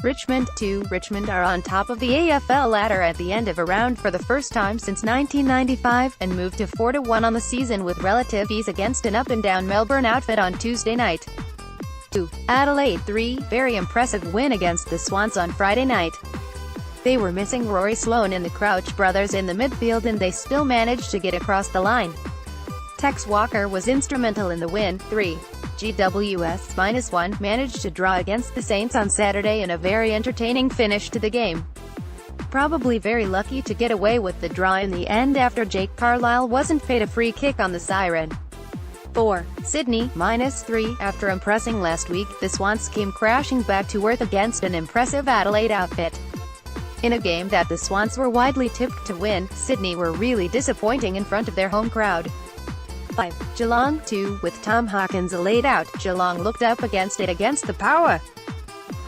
Richmond 2. Richmond are on top of the AFL ladder at the end of a round for the first time since 1995, and moved to 4-1 on the season with relative ease against an up-and-down Melbourne outfit on Tuesday night. 2. Adelaide 3. Very impressive win against the Swans on Friday night. They were missing Rory Sloane and the Crouch brothers in the midfield, and they still managed to get across the line. Tex Walker was instrumental in the win. 3. GWS -1 managed to draw against the Saints on Saturday in a very entertaining finish to the game. Probably very lucky to get away with the draw in the end after Jake Carlisle wasn't paid a free kick on the siren. 4. Sydney -3. After impressing last week, the Swans came crashing back to earth against an impressive Adelaide outfit. In a game that the Swans were widely tipped to win, Sydney were really disappointing in front of their home crowd. 5. Geelong 2. With Tom Hawkins laid out, Geelong looked up against the power.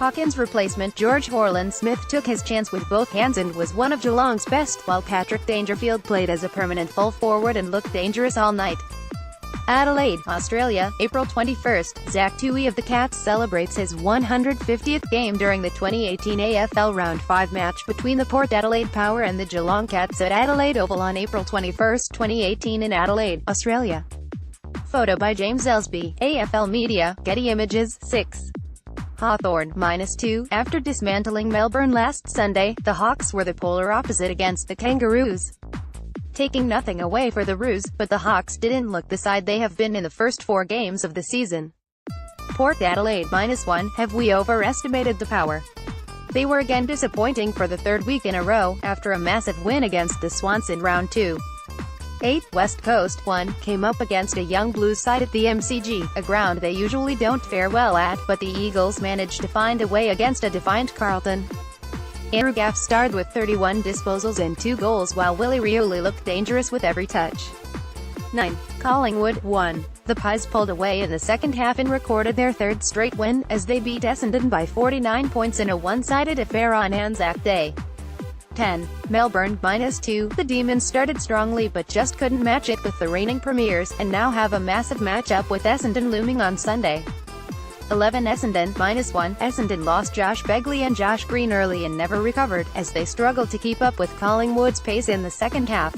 Hawkins' replacement George Horland-Smith took his chance with both hands and was one of Geelong's best, while Patrick Dangerfield played as a permanent full forward and looked dangerous all night. Adelaide, Australia, April 21. Zach Tui of the Cats celebrates his 150th game during the 2018 AFL Round 5 match between the Port Adelaide Power and the Geelong Cats at Adelaide Oval on April 21, 2018 in Adelaide, Australia. Photo by James Ellsby, AFL Media, Getty Images. 6. Hawthorn -2. After dismantling Melbourne last Sunday, the Hawks were the polar opposite against the Kangaroos. Taking nothing away for the Roos, but the Hawks didn't look the side they have been in the first 4 games of the season. Port Adelaide -1. Have we overestimated the power? They were again disappointing for the 3rd week in a row, after a massive win against the Swans in round 2. 8. West Coast 1. Came up against a young Blues side at the MCG, a ground they usually don't fare well at, but the Eagles managed to find a way against a defiant Carlton. Andrew Gaff starred with 31 disposals and 2 goals, while Willie Rioli looked dangerous with every touch. 9. Collingwood 1. The Pies pulled away in the second half and recorded their 3rd straight win, as they beat Essendon by 49 points in a one-sided affair on Anzac Day. 10. Melbourne -2. The Demons started strongly but just couldn't match it with the reigning premiers, and now have a massive matchup with Essendon looming on Sunday. 11. Essendon -1. Essendon lost Josh Begley and Josh Green early and never recovered, as they struggled to keep up with Collingwood's pace in the second half.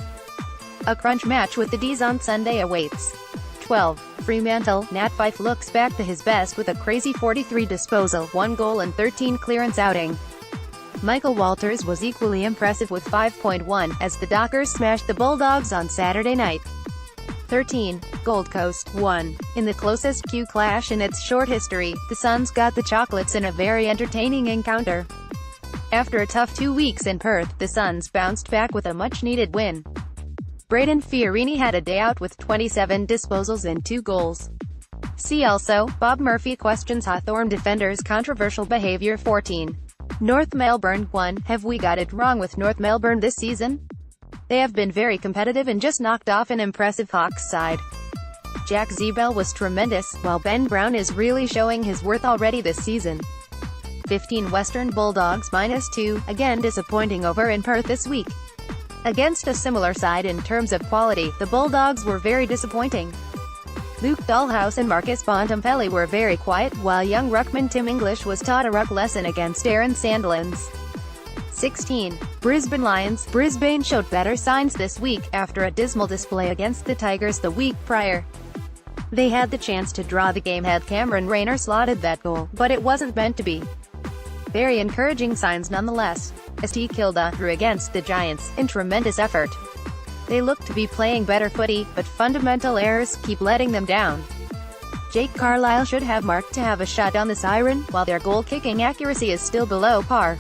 A crunch match with the D's on Sunday awaits. 12. Fremantle, Nat Fyfe looks back to his best with a crazy 43 disposal, 1 goal and 13 clearance outing. Michael Walters was equally impressive with 5.1, as the Dockers smashed the Bulldogs on Saturday night. 13. Gold Coast 1. In the closest Q clash in its short history, the Suns got the chocolates in a very entertaining encounter. After a tough 2 weeks in Perth, the Suns bounced back with a much-needed win. Braden Fiorini had a day out with 27 disposals and 2 goals. See also, Bob Murphy questions Hawthorn defenders' controversial behavior. 14. North Melbourne 1. Have we got it wrong with North Melbourne this season? They have been very competitive and just knocked off an impressive Hawks side. Jack Zebel was tremendous, while Ben Brown is really showing his worth already this season. 15. Western Bulldogs -2. Again disappointing over in Perth this week. Against a similar side in terms of quality, the Bulldogs were very disappointing. Luke Dahlhaus and Marcus Bontempelli were very quiet, while young ruckman Tim English was taught a ruck lesson against Aaron Sandilands. 16. Brisbane Lions. Brisbane showed better signs this week, after a dismal display against the Tigers the week prior. They had the chance to draw the game had Cameron Rayner slotted that goal, but it wasn't meant to be. Very encouraging signs nonetheless. St Kilda drew against the Giants, in tremendous effort. They look to be playing better footy, but fundamental errors keep letting them down. Jake Carlisle should have marked to have a shot on the siren, while their goal-kicking accuracy is still below par.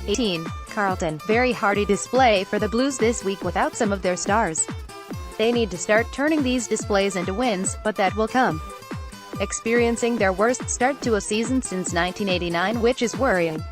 18. Carlton. Very hearty display for the Blues this week without some of their stars. They need to start turning these displays into wins, but that will come. Experiencing their worst start to a season since 1989, which is worrying.